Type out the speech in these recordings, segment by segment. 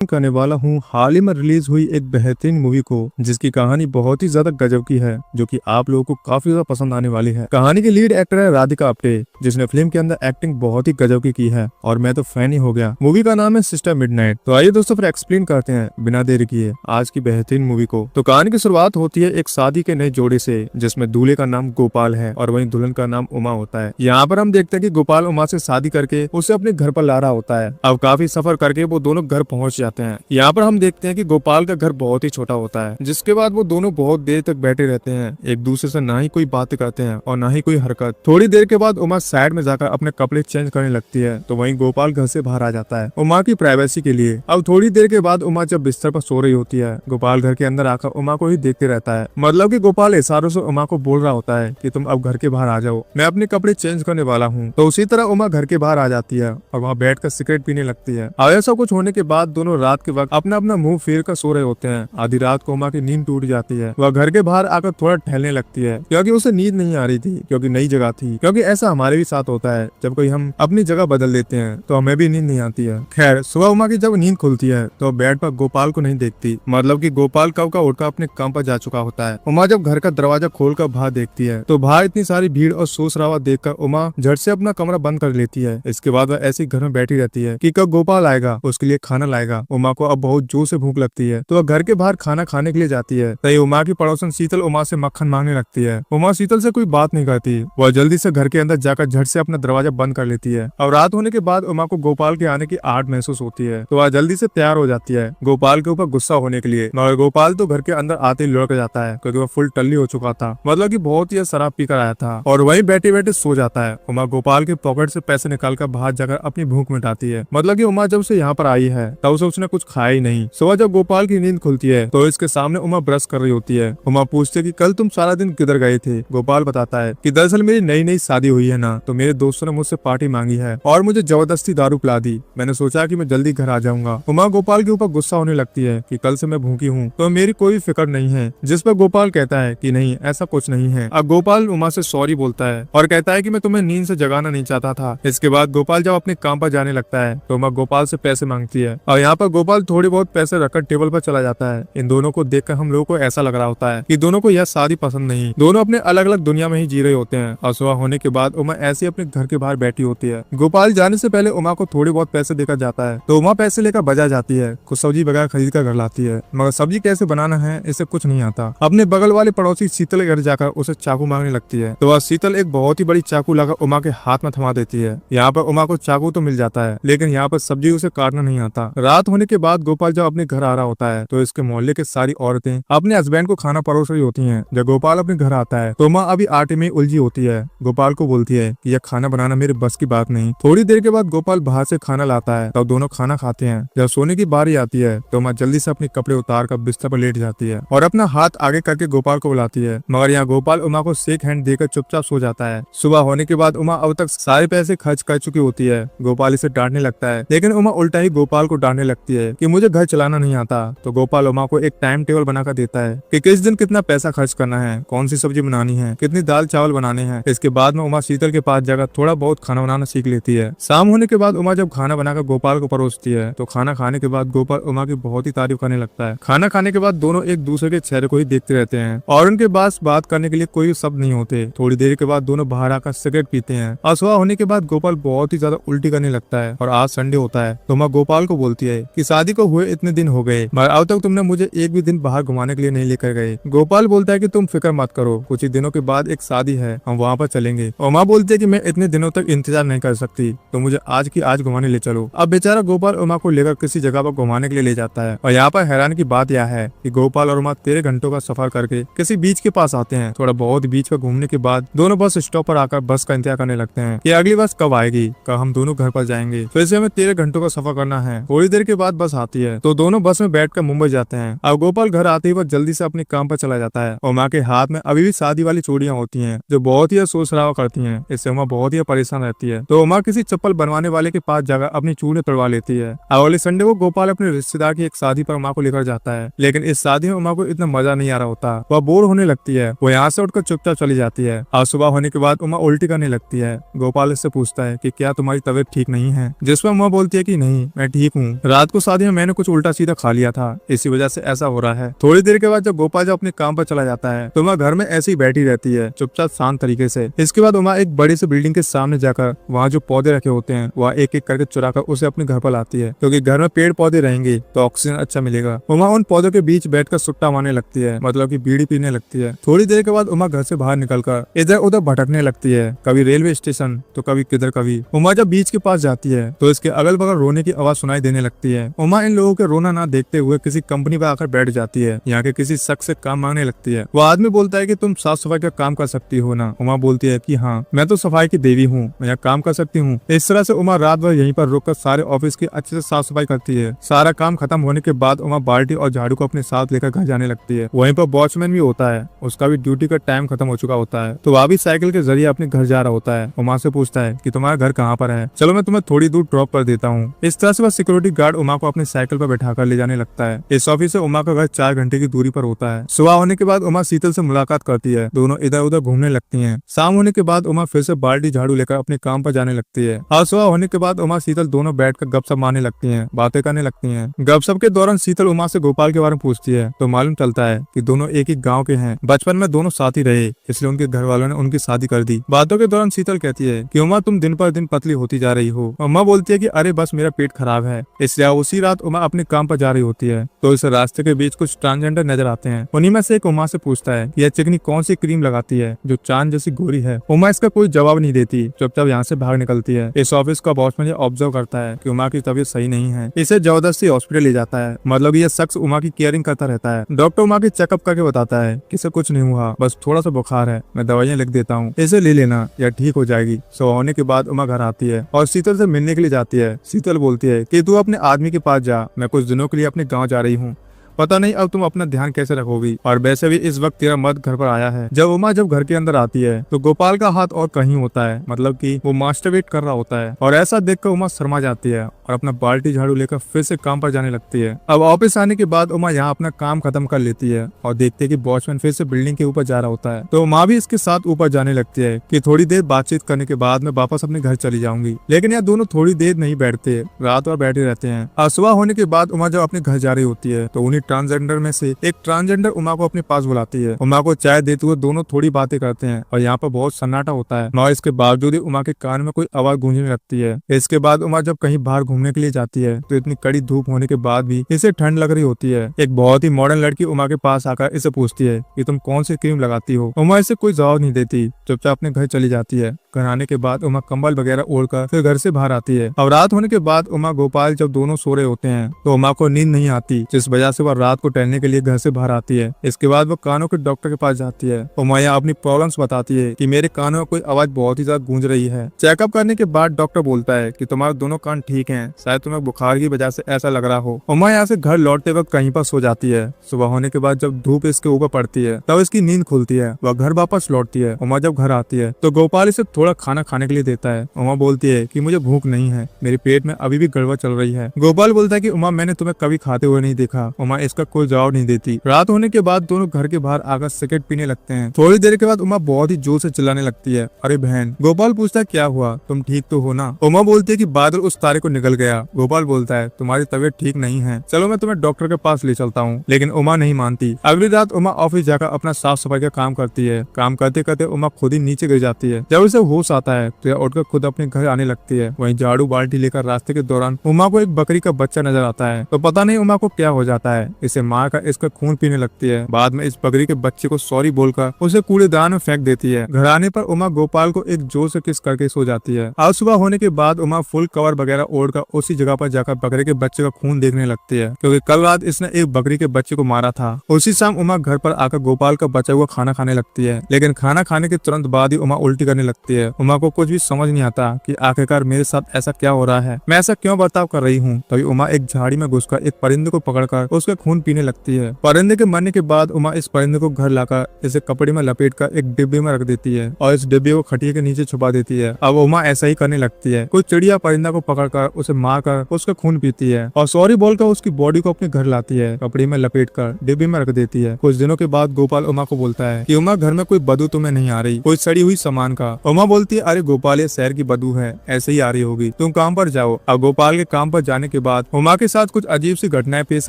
करने वाला हूँ हाल ही में रिलीज हुई एक बेहतरीन मूवी को, जिसकी कहानी बहुत ही ज्यादा गजब की है, जो कि आप लोगों को काफी ज्यादा पसंद आने वाली है। कहानी की लीड एक्टर है राधिका आप्टे, जिसने फिल्म के अंदर एक्टिंग बहुत ही गजब की है और मैं तो फैन ही हो गया। मूवी का नाम है सिस्टर मिडनाइट। तो आइए दोस्तों फिर एक्सप्लेन करते हैं बिना देरी किए आज की बेहतरीन मूवी को। तो कहानी की शुरुआत होती है एक शादी के नए जोड़े से, जिसमें दूल्हे का नाम गोपाल है और वहीं दुल्हन का नाम उमा होता है। यहाँ पर हम देखते हैं कि गोपाल उमा से शादी करके उसे अपने घर पर ला रहा होता है। अब काफी सफर करके वो दोनों घर पहुंच जाते हैं। यहाँ पर हम देखते हैं कि गोपाल का घर बहुत ही छोटा होता है, जिसके बाद वो दोनों बहुत देर तक बैठे रहते हैं, एक दूसरे से ना ही कोई बात करते हैं और ना ही कोई हरकत। थोड़ी देर के बाद उमा साइड में जाकर अपने कपड़े चेंज करने लगती है, तो वहीं गोपाल घर से बाहर आ जाता है उमा की प्राइवेसी के लिए। अब थोड़ी देर के बाद उमा जब बिस्तर पर सो रही होती है, गोपाल घर के अंदर आकर उमा को ही देखते रहता है। मतलब कि गोपाल इशारों से उमा को बोल रहा होता है कि तुम अब घर के बाहर आ जाओ, मैं अपने कपड़े चेंज करने वाला हूँ। तो उसी तरह उमा घर के बाहर आ जाती है और वहाँ बैठकर सिगरेट पीने लगती है। अब ऐसा कुछ होने के बाद दोनों रात के वक्त अपना अपना मुंह फेर कर सो रहे होते हैं। आधी रात को उमा की नींद टूट जाती है। वह घर के बाहर आकर थोड़ा टहलने लगती है, क्योंकि उसे नींद नहीं आ रही थी, क्योंकि नई जगह थी। क्योंकि ऐसा हमारे भी साथ होता है, जब कोई हम अपनी जगह बदल देते हैं तो हमें भी नींद नहीं आती है। खैर, सुबह उमा की जब नींद खुलती है तो बेड पर गोपाल को नहीं देखती। मतलब कि गोपाल कब का उठकर अपने काम पर जा चुका होता है। उमा जब घर का दरवाजा खोलकर बाहर देखती है तो बाहर इतनी सारी भीड़ और शोर शराबा देखकर उमा झट से अपना कमरा बंद कर लेती है। इसके बाद वह ऐसी घर में बैठी रहती है कि कब गोपाल आएगा, उसके लिए खाना लाएगा। उमा को अब बहुत जोर से भूख लगती है, तो वह घर के बाहर खाना खाने के लिए जाती है। तभी उमा की पड़ोसन शीतल उमा से मक्खन मांगने लगती है। उमा शीतल से कोई बात नहीं करती, वह जल्दी से घर के अंदर जाकर झट से अपना दरवाजा बंद कर लेती है। और रात होने के बाद उमा को गोपाल के आने की आहट महसूस होती है, तो वह जल्दी से तैयार हो जाती है गोपाल के ऊपर गुस्सा होने के लिए। मगर गोपाल तो घर के अंदर आते ही लुढ़क जाता है, क्योंकि वह फुल टल्ली हो चुका था। मतलब कि बहुत ही शराब पीकर आया था और वहीं बैठे बैठे सो जाता है। उमा गोपाल के पॉकेट से पैसे निकालकर बाहर जाकर अपनी भूख मिटाती है। मतलब कि उमा जब से यहाँ पर आई है तब से उसने कुछ खाया ही नहीं। सुबह जब गोपाल की नींद खुलती है तो इसके सामने उमा ब्रश कर रही होती है। उमा पूछती है कि कल तुम सारा दिन किधर गए थे। गोपाल बताता है कि दरअसल मेरी नई नई शादी हुई है ना, तो मेरे दोस्तों ने मुझसे पार्टी मांगी है और मुझे जबरदस्ती दारू पिला दी। मैंने सोचा कि मैं जल्दी घर आ जाऊंगा। उमा गोपाल के ऊपर गुस्सा होने लगती है कि कल से मैं भूखी हूँ, तो मेरी कोई फिक्र नहीं है। जिस पर गोपाल कहता है कि नहीं, ऐसा कुछ नहीं है। अब गोपाल उमा से सॉरी बोलता है और कहता है कि मैं तुम्हें नींद से जगाना नहीं चाहता था। इसके बाद गोपाल जब अपने काम पर जाने लगता है तो उमा गोपाल से पैसे मांगती है और यहाँ पर गोपाल थोड़ी बहुत पैसे रखकर टेबल पर चला जाता है। इन दोनों को देखकर हम लोगों को ऐसा लग रहा होता है कि दोनों को यह शादी पसंद नहीं, दोनों अपने अलग अलग दुनिया में ही जी रहे होते हैं। और सुबह होने के बाद उमा ऐसे अपने घर के बाहर बैठी होती है। गोपाल जाने से पहले उमा को थोड़ी बहुत पैसे देकर जाता है, तो उमा पैसे लेकर बाजार जाती है, कुछ सब्जी वगैरह खरीद कर घर लाती है। मगर सब्जी कैसे बनाना है इसे कुछ नहीं आता। अपने बगल वाले पड़ोसी शीतल के घर जाकर उसे चाकू मांगने लगती है, तो वह शीतल एक बहुत ही बड़ी चाकू लाकर उमा के हाथ में थमा देती है। यहाँ पर उमा को चाकू तो मिल जाता है, लेकिन यहाँ पर सब्जी उसे काटना नहीं आता। रात होने के बाद गोपाल जब अपने घर आ रहा होता है तो इसके मोहल्ले के सारी औरतें अपने हस्बैंड को खाना परोस रही होती हैं। जब गोपाल अपने घर आता है तो उमा अभी आटे में उलझी होती है। गोपाल को बोलती है कि यह खाना बनाना मेरे बस की बात नहीं। थोड़ी देर के बाद गोपाल बाहर से खाना लाता है, तब दोनों खाना खाते हैं। जब सोने की बारी आती है तो उमा जल्दी से अपने कपड़े उतार कर बिस्तर पर लेट जाती है और अपना हाथ आगे करके गोपाल को बुलाती है। मगर यहाँ गोपाल उमा को शेक हैंड देकर चुपचाप सो जाता है। सुबह होने के बाद उमा अब तक सारे पैसे खर्च कर चुकी होती है। गोपाल इसे डांटने लगता है, लेकिन उमा उल्टा ही गोपाल को डांटने लगती है कि मुझे घर चलाना नहीं आता। तो गोपाल उमा को एक टाइम टेबल बनाकर देता है कि किस दिन कितना पैसा खर्च करना है, कौन सी सब्जी बनानी है, कितनी दाल चावल बनाने हैं। इसके बाद में उमा शीतल के पास जाकर थोड़ा बहुत खाना बनाना सीख लेती है। शाम होने के बाद उमा जब खाना बनाकर गोपाल को परोसती है तो खाना खाने के बाद गोपाल उमा की बहुत ही तारीफ करने लगता है। खाना खाने के बाद दोनों एक दूसरे के चेहरे को ही देखते रहते हैं और उनके पास बात करने के लिए कोई शब्द नहीं होते। थोड़ी देर के बाद दोनों बाहर आकर सिगरेट पीते हैं और सुबह होने के बाद गोपाल बहुत ही ज्यादा उल्टी करने लगता है और आज संडे होता है। तो उमा गोपाल को बोलती है कि शादी को हुए इतने दिन हो गए, मगर अब तक तुमने मुझे एक भी दिन बाहर घुमाने के लिए नहीं लेकर गए। गोपाल बोलता है कि तुम फिक्र मत करो, कुछ ही दिनों के बाद एक शादी है, हम वहाँ पर चलेंगे। उमा बोलती है कि मैं इतने दिनों तक इंतजार नहीं कर सकती, तो मुझे आज की आज घुमाने ले चलो। अब बेचारा गोपाल उमा को लेकर किसी जगह पर घुमाने के लिए ले जाता है और यहाँ पर हैरान की बात यह है कि गोपाल और उमा 13 घंटों का सफर करके किसी बीच के पास आते हैं। थोड़ा बहुत बीच पर घूमने के बाद दोनों बस स्टॉप पर आकर बस का इंतजार करने लगते हैं कि अगली बस कब आएगी, कब हम दोनों घर पर जाएंगे। तो इसे हमें 13 घंटों का सफर करना है। थोड़ी देर के बाद बस आती है तो दोनों बस में बैठकर मुंबई जाते हैं। अब गोपाल घर आते ही वह जल्दी से अपने काम पर चला जाता है। उमा के हाथ में अभी भी शादी वाली चूड़ियां होती हैं, जो बहुत ही शोर शराबा करती हैं। इससे उमा बहुत ही परेशान रहती है। तो उमा किसी चप्पल बनवाने वाले के पास जाकर अपनी चूड़ियां तोड़वा लेती है। अगले संडे को गोपाल अपने रिश्तेदार की एक शादी पर उमा को लेकर जाता है, लेकिन इस शादी में उमा को इतना मजा नहीं आ रहा होता। वह बोर होने लगती है। वो यहाँ से उठकर चुपचाप चली जाती है। आज सुबह होने के बाद उमा उल्टी करने लगती है। गोपाल इससे पूछता है कि क्या तुम्हारी तबीयत ठीक नहीं है, जिसमें उमा बोलती है कि नहीं, मैं ठीक हूँ। रात रात को शादी में मैंने कुछ उल्टा सीधा खा लिया था, इसी वजह से ऐसा हो रहा है। थोड़ी देर के बाद जब गोपाल जब अपने काम पर चला जाता है तो उमा घर में ऐसी बैठी रहती है चुपचाप शांत तरीके से। इसके बाद उमा एक बड़ी सी बिल्डिंग के सामने जाकर वहाँ जो पौधे रखे होते हैं वह एक एक करके चुरा कर उसे अपने घर पर लाती है, क्योंकि घर में पेड़ पौधे रहेंगे तो ऑक्सीजन अच्छा मिलेगा। उमा उन पौधों के बीच बैठकर सुट्टा मारने लगती है, मतलब कि बीड़ी पीने लगती है। थोड़ी देर के बाद उमा घर से बाहर निकलकर इधर उधर भटकने लगती है, कभी रेलवे स्टेशन तो कभी किधर कभी। उमा जब बीच के पास जाती है तो इसके अगल बगल रोने की आवाज सुनाई देने लगती है। उमा इन लोगों के रोना ना देखते हुए किसी कंपनी पर आकर बैठ जाती है। यहाँ के किसी शख्स से काम मांगने लगती है। वो आदमी बोलता है कि तुम साफ सफाई का काम कर सकती हो ना। उमा बोलती है कि हाँ, मैं तो सफाई की देवी हूँ, मैं यहाँ काम कर सकती हूँ। इस तरह से उमा रात भर यहीं पर रुककर सारे ऑफिस की अच्छे से साफ सफाई करती है। सारा काम खत्म होने के बाद उमा बाल्टी और झाड़ू को अपने साथ लेकर घर जाने लगती है। वहीं पर वॉचमैन भी होता है, उसका भी ड्यूटी का टाइम खत्म हो चुका होता है, तो वह भी साइकिल के जरिए अपने घर जा रहा होता है। उमा से पूछता है कि तुम्हारा घर कहाँ पर है, चलो मैं तुम्हें थोड़ी दूर ड्रॉप कर देता हूँ। इस तरह से वह सिक्योरिटी गार्ड उमा को अपने साइकिल पर बैठा कर ले जाने लगता है। इस ऑफिस से उमा का घर 4 घंटे की दूरी पर होता है। सुबह होने के बाद उमा शीतल से मुलाकात करती है, दोनों इधर उधर घूमने लगती हैं। शाम होने के बाद उमा फिर से बाल्टी झाड़ू लेकर अपने काम पर जाने लगती है। और सुबह होने के बाद उमा शीतल दोनों बैठकर गपशप मारने लगती हैं, बातें करने लगती हैं। गपशप के दौरान शीतल उमा से गोपाल के बारे में पूछती है तो मालूम चलता है कि दोनों एक ही गाँव के हैं, बचपन में दोनों साथ ही रहे, इसलिए उनके घर वालों ने उनकी शादी कर दी। बातों के दौरान शीतल कहती है कि उमा तुम दिन पर दिन पतली होती जा रही हो। उमा बोलती है कि अरे बस मेरा पेट खराब है। इसलिए उसी रात उमा अपने काम पर जा रही होती है तो इस रास्ते के बीच कुछ ट्रांसजेंडर नजर आते हैं। उन्हीं में से एक उमा से पूछता है कि यह चिकनी कौन सी क्रीम लगाती है जो चांद जैसी गोरी है। उमा इसका कोई जवाब नहीं देती, चुपचाप यहाँ से भाग निकलती है। इस ऑफिस का बॉस मुझे ऑब्जर्व करता है कि उमा की तबीयत सही नहीं है, इसे जबरदस्ती हॉस्पिटल ले जाता है। मतलब यह शख्स उमा की केयरिंग करता रहता है। डॉक्टर उमा की चेकअप करके बताता है कि इसे कुछ नहीं हुआ, बस थोड़ा सा बुखार है, मैं दवाइयाँ लिख देता हूँ, इसे ले लेना या ठीक हो जाएगी। सो होने के बाद उमा घर आती है और शीतल से मिलने के लिए जाती है। शीतल बोलती है कि तू अपने आदमी के पास जा, मैं कुछ दिनों के लिए अपने गाँव जा रही हूँ, पता नहीं अब तुम अपना ध्यान कैसे रखोगी, और वैसे भी इस वक्त तेरा मर्द घर पर आया है। जब घर के अंदर आती है तो गोपाल का हाथ और कहीं होता है, मतलब कि वो मास्टरबेट कर रहा होता है, और ऐसा देखकर उमा शर्मा जाती है और अपना बाल्टी झाड़ू लेकर फिर से काम पर जाने लगती है। अब ऑफिस आने के बाद उमा यहाँ अपना काम खत्म कर लेती है और देखती है कि वॉचमैन फिर से बिल्डिंग के ऊपर जा रहा होता है, तो उमा भी इसके साथ ऊपर जाने लगती है कि थोड़ी देर बातचीत करने के बाद मैं वापस अपने घर चली जाऊंगी। लेकिन यहाँ दोनों थोड़ी देर नहीं बैठते, रात भर बैठे रहते हैं। और सुबह होने के बाद उमा जब अपने घर जा रही होती है तो उन्हीं ट्रांसजेंडर में से एक ट्रांसजेंडर उमा को अपने पास बुलाती है। उमा को चाय देते हुए दोनों थोड़ी बातें करते हैं और यहाँ पर बहुत सन्नाटा होता है, मगर इसके बावजूद ही उमा के कान में कोई आवाज गूंजने लगती है। इसके बाद उमा जब कहीं बाहर घूमने के लिए जाती है तो इतनी कड़ी धूप होने के बाद भी इसे ठंड लग रही होती है। एक बहुत ही मॉडर्न लड़की उमा के पास आकर इसे पूछती है कि तुम कौन सी क्रीम लगाती हो। उमा इसे कोई जवाब नहीं देती, चुपचाप अपने घर चली जाती है। घर आने के बाद उमा कंबल वगैरह ओढ़कर फिर घर से बाहर आती है। और रात होने के बाद उमा गोपाल जब दोनों सो रहे होते हैं तो उमा को नींद नहीं आती, जिस वजह से वह रात को टहलने के लिए घर से बाहर आती है। इसके बाद वो कानों के डॉक्टर के पास जाती है। उमा यहाँ अपनी प्रॉब्लम्स बताती है कि मेरे कानों में कोई आवाज बहुत ही ज्यादा गूंज रही है। चेकअप करने के बाद डॉक्टर बोलता है कि तुम्हारे दोनों कान ठीक हैं, शायद तुम्हें बुखार की वजह से ऐसा लग रहा हो। उमा यहाँ से घर लौटते वक्त कहीं पर सो जाती है। सुबह होने के बाद जब धूप इसके ऊपर पड़ती है तब इसकी नींद खुलती है, वह घर वापस लौटती है। उमा जब घर आती है तो गोपाल इसे थोड़ा खाना खाने के लिए देता है। उमा बोलती है कि मुझे भूख नहीं है, मेरे पेट में अभी भी गड़बड़ चल रही है। गोपाल बोलता है कि उमा मैंने तुम्हें कभी खाते हुए नहीं देखा। उमा इसका कोई जवाब नहीं देती। रात होने के बाद दोनों घर के बाहर आकर सिगरेट पीने लगते हैं। थोड़ी देर के बाद उमा बहुत ही जोर से चिल्लाने लगती है, अरे बहन। गोपाल पूछता है क्या हुआ, तुम ठीक तो हो ना। उमा बोलती है कि बादल उस तारे को निकल गया। गोपाल बोलता है तुम्हारी तबीयत ठीक नहीं है, चलो मैं तुम्हें डॉक्टर के पास ले चलता हूँ। लेकिन उमा नहीं मानती। अगली रात उमा ऑफिस जाकर अपना साफ सफाई का काम करती है। काम करते करते उमा खुद ही नीचे गिर जाती है। जब उसे होश आता है तो उठकर खुद अपने घर आने लगती है। वहीं झाड़ू बाल्टी लेकर रास्ते के दौरान उमा को एक बकरी का बच्चा नजर आता है, तो पता नहीं उमा को क्या हो जाता है, इसे मार कर इसका खून पीने लगती है। बाद में इस बकरी के बच्चे को सॉरी बोलकर उसे कूड़ेदान में फेंक देती है। घर आने पर उमा गोपाल को एक जोर से किस करके सो जाती है। आज सुबह होने के बाद उमा फुल कवर वगैरह ओढ़कर उसी जगह पर जाकर बकरे के बच्चे का खून देखने लगती है, क्योंकि कल रात इसने एक बकरी के बच्चे को मारा था। उसी शाम उमा घर पर आकर गोपाल का बचा हुआ खाना खाने लगती है, लेकिन खाना खाने के तुरंत बाद ही उमा उल्टी करने लगती है। उमा को कुछ भी समझ नहीं आता कि आखिरकार मेरे साथ ऐसा क्या हो रहा है, मैं ऐसा क्यों बर्ताव कर रही हूँ। तभी उमा एक झाड़ी में घुसकर एक परिंदे को पकड़कर उसका खून पीने लगती है। परिंदे के मरने के बाद उमा इस परिंदे को घर लाकर इसे कपड़े में लपेटकर एक डिब्बे में रख देती है और इस डिब्बे को खटिया के नीचे छुपा देती है। अब उमा ऐसा ही करने लगती है। कुछ चिड़िया परिंदा को पकड़कर उसे मारकर उसका खून पीती है और सॉरी बोलकर उसकी बॉडी को अपने घर लाती है, कपड़े में लपेटकर डिब्बे में रख देती है। कुछ दिनों के बाद गोपाल उमा को बोलता है कि उमा घर में कोई बदबू तुम्हें नहीं आ रही, कोई सड़ी हुई सामान का। उमा बोलती है अरे गोपाल ये शहर की बदबू है, ऐसे ही आ रही होगी, तुम काम पर जाओ। अब गोपाल के काम पर जाने के बाद उमा के साथ कुछ अजीब सी घटनाएं पेश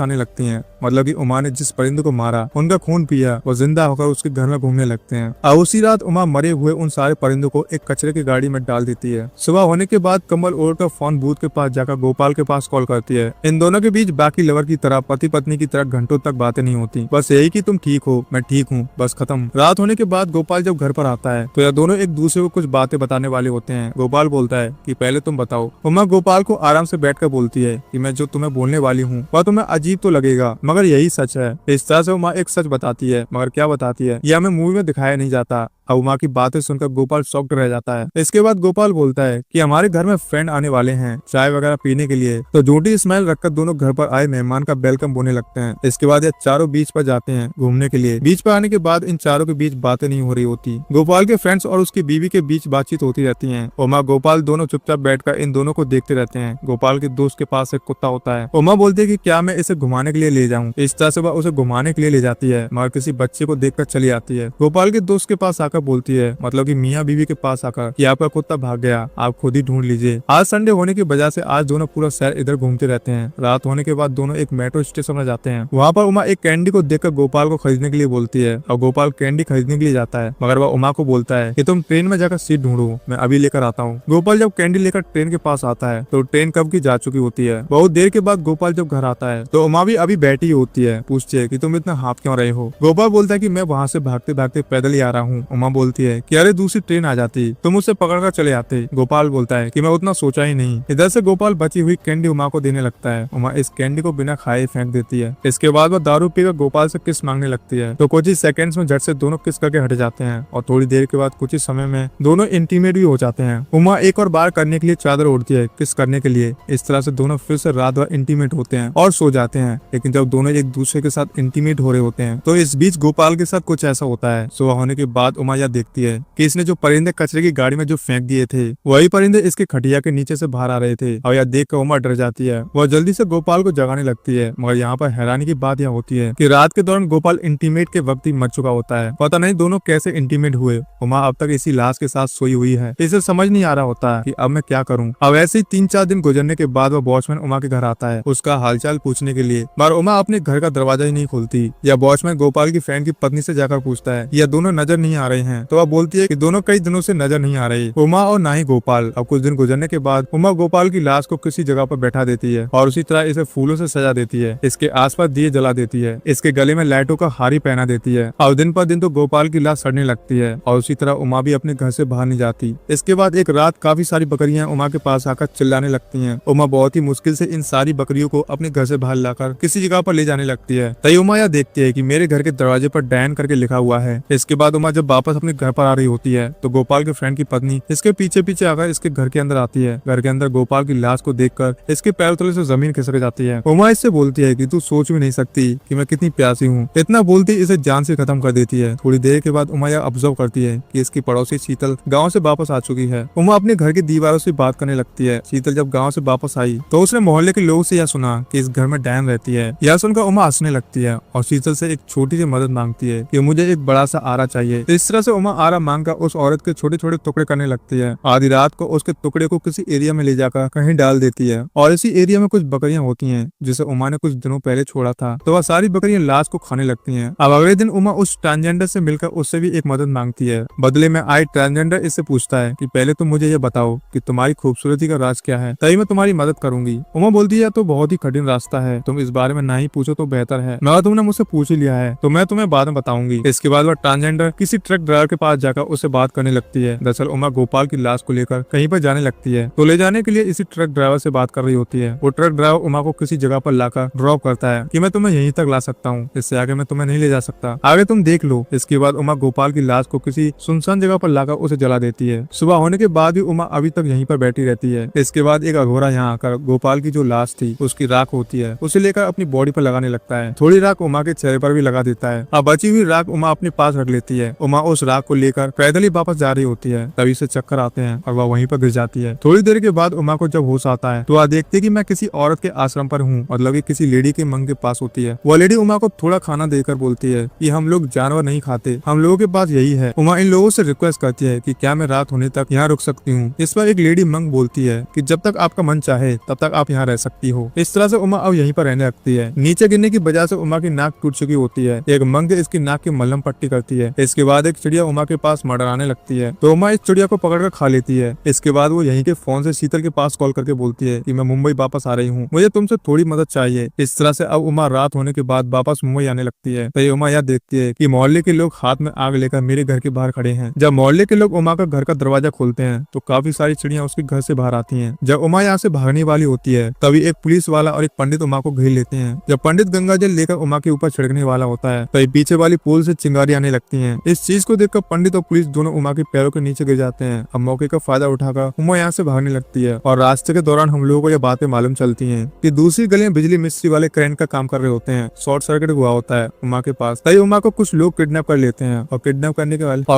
आने लगती हैं। मतलब कि उमा ने जिस परिंदे को मारा, उनका खून पिया, वो जिंदा होकर उसके घर में घूमने लगते हैं। और उसी रात उमा मरे हुए उन सारे परिंदों को एक कचरे की गाड़ी में डाल देती है। सुबह होने के बाद कमल ओढ़कर फोन बूथ के पास जाकर गोपाल के पास कॉल करती है। इन दोनों के बीच बाकी लवर की तरह पति पत्नी की तरह घंटों तक बातें नहीं होती, बस यही कि तुम ठीक हो, मैं ठीक हूँ, बस खत्म। रात होने के बाद गोपाल जब घर पर आता है तो यह दोनों एक दूसरे को कुछ बातें बताने वाले होते हैं। गोपाल बोलता है कि पहले तुम बताओ। उमा गोपाल को आराम से बैठकर बोलती है कि मैं जो तुम्हें बोलने वाली हूँ वह तुम्हें अजीब तो लगेगा, मगर यही सच है। इस तरह से उमा एक सच बताती है, मगर क्या बताती है यह हमें मूवी में दिखाया नहीं जाता। उमा की बातें सुनकर गोपाल शॉक्ड रह जाता है। इसके बाद गोपाल बोलता है कि हमारे घर में फ्रेंड आने वाले हैं चाय वगैरह पीने के लिए, तो झूठी स्माइल रखकर दोनों घर पर आए मेहमान का वेलकम बोलने लगते हैं। इसके बाद ये चारों बीच पर जाते हैं घूमने के लिए। बीच पर आने के बाद इन चारों के बीच बातें नहीं हो रही होती। गोपाल के फ्रेंड्स और उसकी बीवी के बीच बातचीत होती रहती है। उमा गोपाल दोनों चुपचाप बैठकर इन दोनों को देखते रहते हैं। गोपाल के दोस्त के पास एक कुत्ता होता है। उमा बोलती है कि क्या मैं इसे घुमाने के लिए ले जाऊं। इस तरह से वह उसे घुमाने के लिए ले जाती है, मगर किसी बच्चे को देखकर चली आती है। गोपाल के दोस्त के पास आकर बोलती है, मतलब कि मियाँ बीवी के पास आकर कि आपका कुत्ता भाग गया, आप खुद ही ढूंढ लीजिए। आज संडे होने की वजह से आज दोनों पूरा शहर इधर घूमते रहते हैं। रात होने के बाद दोनों एक मेट्रो स्टेशन में जाते हैं। वहाँ पर उमा एक कैंडी को देखकर गोपाल को खरीदने के लिए बोलती है और गोपाल कैंडी खरीदने के लिए जाता है, मगर वह उमा को बोलता है कि तुम ट्रेन में जाकर सीट ढूंढो, मैं अभी लेकर आता हूँ। गोपाल जब कैंडी लेकर ट्रेन के पास आता है तो ट्रेन कब की जा चुकी होती है। बहुत देर के बाद गोपाल जब घर आता है तो उमा भी अभी बैठी होती है। पूछती है कि तुम इतना हाफ क्यों रहे हो। गोपाल बोलता है कि मैं वहाँ से भागते भागते पैदल ही आ रहा हूँ। उमा बोलती है कि अरे दूसरी ट्रेन आ जाती, तुम उससे पकड़कर चले आते। गोपाल बोलता है कि मैं उतना सोचा ही नहीं। इधर से गोपाल बची हुई कैंडी उमा को देने लगता है। उमा इस कैंडी को बिना खाए फेंक देती है। इसके बाद वह दारू पीकर गोपाल से किस मांगने लगती है, तो कुछ ही सेकंड्स में झट से दोनों किस करके हट जाते हैं और थोड़ी देर के बाद कुछ ही समय में दोनों इंटीमेट भी हो जाते हैं। उमा एक और बार करने के लिए चादर ओढ़ती है किस करने के लिए। इस तरह से दोनों फिर से रात भर इंटीमेट होते हैं और सो जाते हैं। लेकिन जब दोनों एक दूसरे के साथ इंटीमेट हो रहे होते हैं तो इस बीच गोपाल के साथ कुछ ऐसा होता है। सुबह होने के बाद उमा यह देखती है कि इसने जो परिंदे कचरे की गाड़ी में जो फेंक दिए थे वही परिंदे इसके खटिया के नीचे से बाहर आ रहे थे। और यह देख कर उमा डर जाती है। वह जल्दी से गोपाल को जगाने लगती है, मगर यहाँ पर हैरानी की बात यह होती है कि रात के दौरान गोपाल इंटीमेट के वक्त ही मर चुका होता है। पता नहीं दोनों कैसे इंटीमेट हुए। उमा अब तक इसी लाश के साथ सोई हुई है। इसे समझ नहीं आ रहा होता है कि अब मैं क्या करूँ। अब ऐसे ही 3-4 दिन गुजरने के बाद वह वॉचमैन उमा के घर आता है उसका हालचाल पूछने के लिए, मगर उमा अपने घर का दरवाजा ही नहीं खोलती। या वॉचमैन गोपाल की फ्रेंड की पत्नी से जाकर पूछता है यह दोनों नजर नहीं आ रहे हैं, तो वह बोलती है कि दोनों कई दिनों से नजर नहीं आ रही, उमा और ना ही गोपाल। अब कुछ दिन गुजरने के बाद उमा गोपाल की लाश को किसी जगह पर बैठा देती है और उसी तरह इसे फूलों से सजा देती है। इसके आसपास दिए जला देती है। इसके गले में लाइटों का हारी पहना देती है। और दिन पर दिन तो गोपाल की लाश सड़ने लगती है और उसी तरह उमा भी अपने घर से बाहर नहीं जाती। इसके बाद एक रात काफी सारी बकरियां उमा के पास आकर चिल्लाने लगती हैं। उमा बहुत ही मुश्किल से इन सारी बकरियों को अपने घर से बाहर लाकर किसी जगह पर ले जाने लगती है। तभी उमा यह देखती है कि मेरे घर के दरवाजे पर डैन करके लिखा हुआ है। इसके बाद उमा जब वापस अपने घर पर आ रही होती है तो गोपाल के फ्रेंड की पत्नी इसके पीछे पीछे आकर इसके घर के अंदर आती है। घर के अंदर गोपाल की लाश को देखकर इसके पैर तले से जमीन खिसक जाती है। उमा इससे बोलती है कि तू सोच भी नहीं सकती कि मैं कितनी प्यासी हूँ। इतना बोलती इसे जान से खत्म कर देती है। थोड़ी देर के बाद उमा यह ऑब्जर्व करती है कि इसकी पड़ोसी शीतल गाँव से वापस आ चुकी है। उमा अपने घर की दीवारों से बात करने लगती है। शीतल जब गाँव से वापस आई तो उसने मोहल्ले के लोगों से यह सुना कि इस घर में डैन रहती है। यह सुनकर उमा हंसने लगती है और शीतल से एक छोटी सी मदद मांगती है कि मुझे एक बड़ा सा आरा चाहिए। इस तरह से उमा आरा मांगकर उस औरत के छोटे छोटे टुकड़े करने लगती है। आधी रात को उसके टुकड़े को किसी एरिया में ले जाकर कहीं डाल देती है और इसी एरिया में कुछ बकरियां होती हैं जिसे उमा ने कुछ दिनों पहले छोड़ा था। तो वह सारी बकरियां लाश को खाने लगती हैं। अब अगले दिन उमा उस ट्रांसजेंडर से मिलकर उससे भी एक मदद मांगती है। बदले में आई ट्रांसजेंडर इससे पूछता है कि पहले तुम मुझे ये बताओ कि तुम्हारी खूबसूरती का राज क्या है, तभी मैं तुम्हारी मदद करूंगी। उमा बोलती है तो बहुत ही कठिन रास्ता है, तुम इस बारे में ना ही पूछो तो बेहतर है, मगर तुमने मुझसे पूछ ही लिया है तो मैं तुम्हें बाद में बताऊंगी। इसके बाद वह ट्रांसजेंडर किसी ट्रक ड्राइवर के पास जाकर उससे बात करने लगती है। दरअसल उमा गोपाल की लाश को लेकर कहीं पर जाने लगती है तो ले जाने के लिए इसी ट्रक ड्राइवर से बात कर रही होती है। वो ट्रक ड्राइवर उमा को किसी जगह पर लाकर ड्रॉप करता है कि मैं तुम्हें यहीं तक ला सकता हूँ, इससे आगे मैं तुम्हें नहीं ले जा सकता, आगे तुम देख लो। इसके बाद उमा गोपाल की लाश को किसी सुनसान जगह पर लाकर उसे जला देती है। सुबह होने के बाद भी उमा अभी तक यहीं पर बैठी रहती है। इसके बाद एक अघोरा यहाँ आकर गोपाल की जो लाश थी उसकी राख होती है उसे लेकर अपनी बॉडी पर लगाने लगता है। थोड़ी राख उमा के चेहरे पर भी लगा देता है। अब बची हुई राख उमा अपने पास रख लेती है। उमा उस राख को लेकर पैदल ही वापस जा रही होती है। तभी से चक्कर आते हैं और वह वहीं पर गिर जाती है। थोड़ी देर के बाद उमा को जब होश आता है तो वह देखती है कि मैं किसी औरत के आश्रम पर हूँ, मतलब कि किसी लेडी के मंग के पास होती है। वह लेडी उमा को थोड़ा खाना देकर बोलती है कि हम लोग जानवर नहीं खाते, हम लोगों के पास यही है। उमा इन लोगों से रिक्वेस्ट करती है कि कि क्या मैं रात होने तक यहाँ रुक सकती हूँ। इस पर एक लेडी मंक बोलती है कि जब तक आपका मन चाहे तब तक आप यहाँ रह सकती हो। इस तरह से उमा अब यहीं पर रहने लगती है। नीचे गिरने की वजह से उमा की नाक टूट चुकी होती है। एक मंक इसकी नाक की मलहम पट्टी करती है। इसके बाद एक चिड़िया उमा के पास मंडराने लगती है तो उमा इस चिड़िया को पकड़कर खा लेती है। इसके बाद वो यहीं के फोन से शीतल के पास कॉल करके बोलती है कि मैं मुंबई वापस आ रही हूँ, मुझे तुमसे थोड़ी मदद चाहिए। इस तरह से अब उमा रात होने के बाद वापस मुंबई आने लगती है। तो उमा यह देखती है कि मोहल्ले के लोग हाथ में आग लेकर मेरे घर के बाहर खड़े हैं। जब मोहल्ले के लोग उमा का घर का दरवाजा खोलते हैं तो काफी सारी चिड़िया उसके घर से बाहर आती हैं। जब उमा यहाँ से भागने वाली होती है तभी एक पुलिस वाला और एक पंडित उमा को घेर लेते हैं। जब पंडित गंगा जल लेकर उमा के ऊपर छिड़कने वाला होता है तभी पीछे वाली पोल से चिंगारी आने लगती है। इस चीज को देखकर पंडित और पुलिस दोनों उमा के पैरों के नीचे गिर जाते हैं। अब मौके का फायदा उठाकर उमा यहाँ से भागने लगती है और रास्ते के दौरान हम लोगों को यह बातें मालूम चलती हैं कि दूसरी गली में बिजली मिस्त्री वाले क्रेन का काम कर रहे होते हैं। शॉर्ट सर्किट हुआ होता है उमा के पास, तभी उमा को कुछ लोग किडनैप कर लेते हैं और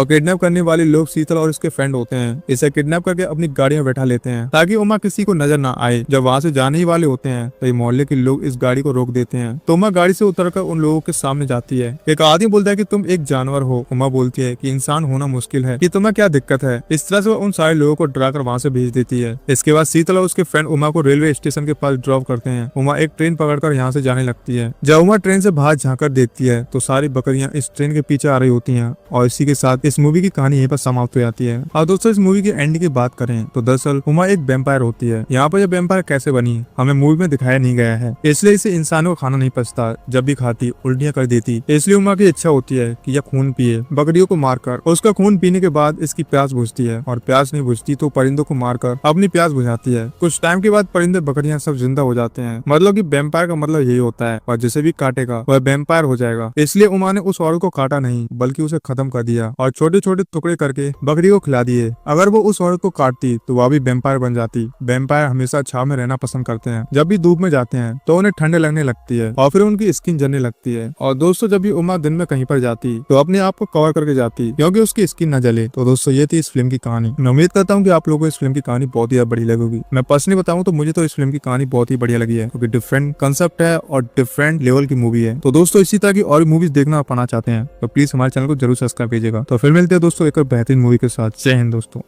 किडनैप करने वाले लोग शीतल और उसके फ्रेंड होते हैं। इसे किडनैप करके अपनी गाड़ी में बैठा लेते हैं ताकि उमा किसी को नजर ना आए। जब वहाँ से जाने ही वाले होते हैं तभी मोहल्ले के लोग इस गाड़ी को रोक देते हैं तो उमा गाड़ी से उतरकर उन लोगों के सामने जाती है। एक आदमी बोलता है कि तुम एक जानवर हो। उमा बोलती है कि इंसान होना मुश्किल है, कि तुम्हें क्या दिक्कत है। इस तरह से वो उन सारे लोगों को डराकर वहाँ से भेज देती है। इसके बाद शीतल और उसके फ्रेंड उमा को रेलवे स्टेशन के पास ड्रॉप करते हैं। उमा एक ट्रेन पकड़कर यहाँ से जाने लगती है। जब उमा ट्रेन से बाहर झांकर देखती है तो सारी बकरियां इस ट्रेन के पीछे आ रही होती हैं और इसी के साथ इस मूवी की कहानी यहीं पर समाप्त हो जाती है। और दोस्तों इस मूवी की एंडिंग की बात करें तो दरअसल उमा एक वैम्पायर होती है। यहाँ पर यह वैम्पायर कैसे बनी हमें मूवी में दिखाया नहीं गया है, इसलिए इसे इंसानों को खाना नहीं पचता। जब भी खाती उल्टियां कर देती, इसलिए उमा की इच्छा होती है कि यह खून पिए बकरियों को मारकर। उसका खून पीने के बाद इसकी प्यास बुझती है और प्यास नहीं बुझती तो परिंदों को मारकर अपनी प्यास बुझाती है। कुछ टाइम के बाद परिंदे बकरियां सब जिंदा हो जाते हैं। मतलब कि वैम्पायर का मतलब यही होता है और जिसे भी काटेगा वह वैम्पायर हो जाएगा। इसलिए उमा ने उस औरत को काटा नहीं बल्कि उसे खत्म कर दिया और छोटे छोटे टुकड़े करके बकरी को खिला दिए। अगर वो उस औरत को काटती तो वह भी वैम्पायर बन जाती। वैम्पायर हमेशा छाव में रहना पसंद करते हैं। जब भी धूप में जाते हैं तो उन्हें ठंड लगने लगती है और फिर उनकी स्किन जलने लगती है। और दोस्तों जब भी उमा दिन में कहीं पर जाती तो अपने आप को कवर करके जाती क्योंकि उसकी स्किन न जले। तो दोस्तों ये थी इस फिल्म की कहानी। मैं उम्मीद करता हूँ कि आप लोगों को इस फिल्म की कहानी बहुत ही बढ़िया लगेगी। मैं पर्सनली बताऊँ तो मुझे तो इस फिल्म की कहानी बहुत ही बढ़िया लगी है क्योंकि डिफरेंट कंसेप्ट है और डिफरेंट लेवल की मूवी है। तो दोस्तों इसी तरह की और मूवीज देखना आप पाना चाहते हैं तो प्लीज हमारे चैनल को जरूर सब्सक्राइब कीजिएगा। तो फिर मिलते हैं दोस्तों एक और बेहतरीन मूवी के साथ। जय हिंद दोस्तों।